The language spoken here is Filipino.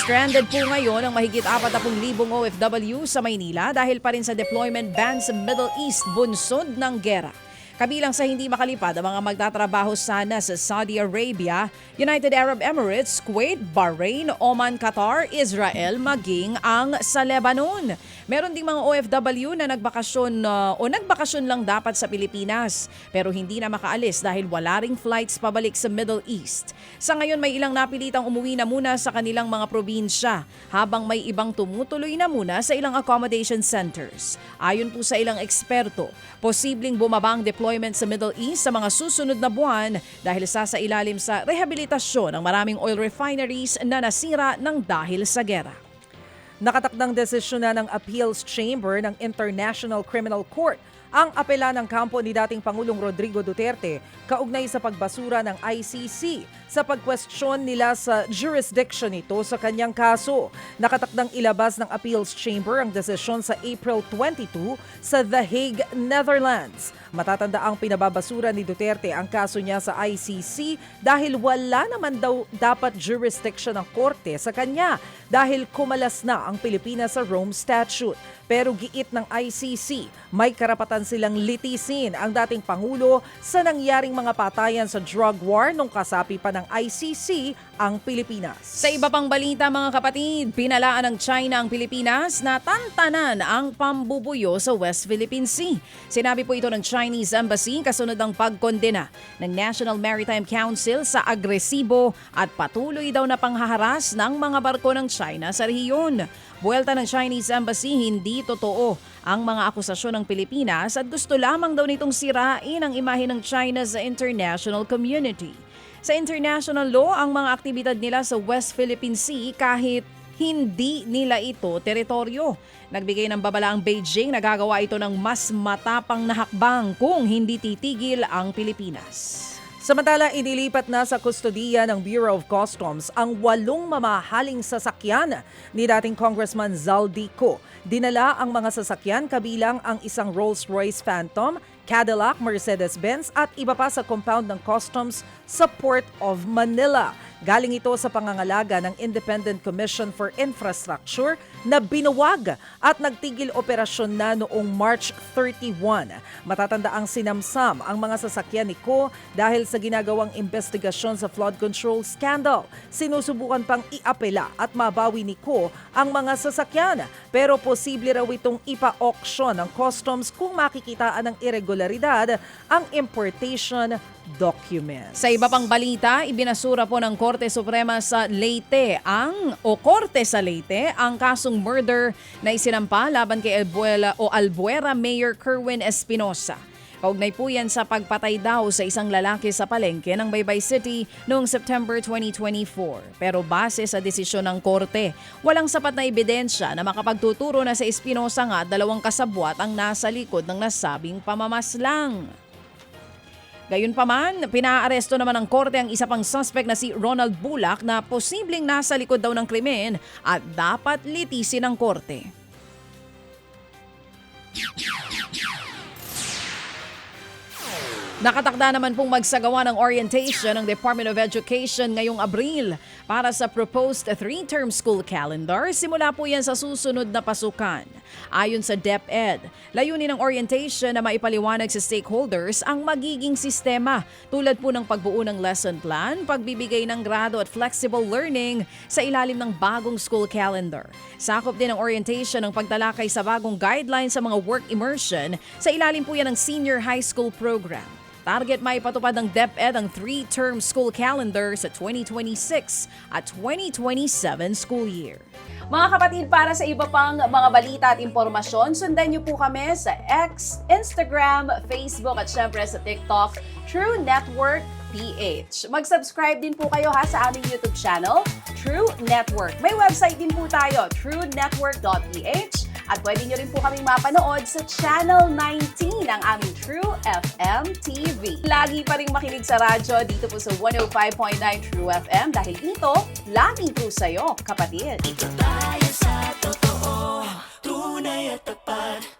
Stranded po ngayon ang mahigit 40,000 OFW sa Maynila dahil pa rin sa deployment ban sa Middle East bunsod ng gera. Kabilang sa hindi makalipad ang mga magtatrabaho sana sa Saudi Arabia, United Arab Emirates, Kuwait, Bahrain, Oman, Qatar, Israel, maging ang sa Lebanon. Meron ding mga OFW na nagbakasyon lang dapat sa Pilipinas pero hindi na makaalis dahil wala ring flights pabalik sa Middle East. Sa ngayon may ilang napilitang umuwi na muna sa kanilang mga probinsya habang may ibang tumutuloy na muna sa ilang accommodation centers. Ayon po sa ilang eksperto, posibleng bumaba ang deployment sa Middle East sa mga susunod na buwan dahil sasailalim sa rehabilitasyon ng maraming oil refineries na nasira ng dahil sa gera. Nakatakdang desisyon na ng Appeals Chamber ng International Criminal Court ang apela ng kampo ni dating Pangulong Rodrigo Duterte kaugnay sa pagbasura ng ICC sa pagkwestiyon nila sa jurisdiction nito sa kanyang kaso. Nakatakdang ilabas ng Appeals Chamber ang desisyon sa April 22 sa The Hague, Netherlands. Matatanda ang pinababasura ni Duterte ang kaso niya sa ICC dahil wala naman daw dapat jurisdiction ng korte sa kanya dahil kumalas na ang Pilipinas sa Rome Statute. Pero giit ng ICC, may karapatan silang litisin ang dating Pangulo sa nangyaring mga patayan sa drug war nung kasapi pa ng ICC ang Pilipinas. Sa iba pang balita mga kapatid, pinalaan ng China ang Pilipinas na tantanan ang pambubuyo sa West Philippine Sea. Sinabi po ito ng Chinese Embassy kasunod ng pagkondena ng National Maritime Council sa agresibo at patuloy daw na panghaharas ng mga barko ng China sa rehiyon. Buwelta ng Chinese Embassy, hindi totoo ang mga akusasyon ng Pilipinas at gusto lamang daw nitong sirain ang imahe ng China sa international community. Sa international law, ang mga aktibidad nila sa West Philippine Sea kahit hindi nila ito teritoryo. Nagbigay ng babala ang Beijing na gagawa ito ng mas matapang na hakbang kung hindi titigil ang Pilipinas. Samantala, inilipat na sa kustodiya ng Bureau of Customs ang 8 mamahaling sasakyan ni dating Congressman Zaldico. Dinala ang mga sasakyan kabilang ang isang Rolls-Royce Phantom, Cadillac, Mercedes-Benz at iba pa sa compound ng Customs sa Port of Manila. Galing ito sa pangangalaga ng Independent Commission for Infrastructure na binuwag at nagtigil operasyon na noong March 31. Matatanda ang sinamsam ang mga sasakyan ni Ko dahil sa ginagawang investigasyon sa flood control scandal. Sinusubukan pang iapela at mabawi ni Ko ang mga sasakyan pero posible raw itong ipa-auction ng customs kung makikitaan ng irregularidad ang importation documents. Sa iba pang balita, ibinasura po ng Korte Suprema sa Leyte Korte sa Leyte ang kasong murder na isinampa laban kay Albuera Mayor Kerwin Espinosa. Kaugnay po yan sa pagpatay daw sa isang lalaki sa palengke ng Baybay City noong September 2024. Pero base sa desisyon ng korte, walang sapat na ebidensya na makapagtuturo na sa Espinosa nga 2 kasabwat ang nasa likod ng nasabing pamamaslang. Gayunpaman, pinaaresto naman ng korte ang isa pang suspect na si Ronald Bulak na posibleng nasa likod daw ng krimen at dapat litisin ng korte. Nakatakda naman pong magsagawa ng orientation ng Department of Education ngayong Abril para sa proposed 3-term school calendar. Simula po yan sa susunod na pasukan. Ayon sa DepEd, layunin ng orientation na maipaliwanag sa stakeholders ang magiging sistema tulad po ng pagbuo ng lesson plan, pagbibigay ng grado at flexible learning sa ilalim ng bagong school calendar. Sakop din ng orientation ng pagtalakay sa bagong guidelines sa mga work immersion sa ilalim po yan ng senior high school program. Target maipatupad ng DepEd ang 3-term school calendar sa 2026 at 2027 school year. Mga kapatid, para sa iba pang mga balita at impormasyon, sundan niyo po kami sa X, Instagram, Facebook at syempre sa TikTok, True Network PH. Mag-subscribe din po kayo sa aming YouTube channel, True Network. May website din po tayo, truenetwork.ph. At pwede nyo rin po kaming mapanood sa Channel 19 ng aming True FM TV. Lagi pa rin makinig sa radyo dito po sa 105.9 True FM dahil dito, laging true sa'yo, kapatid. Ito tayo sa totoo, tunay at tapat.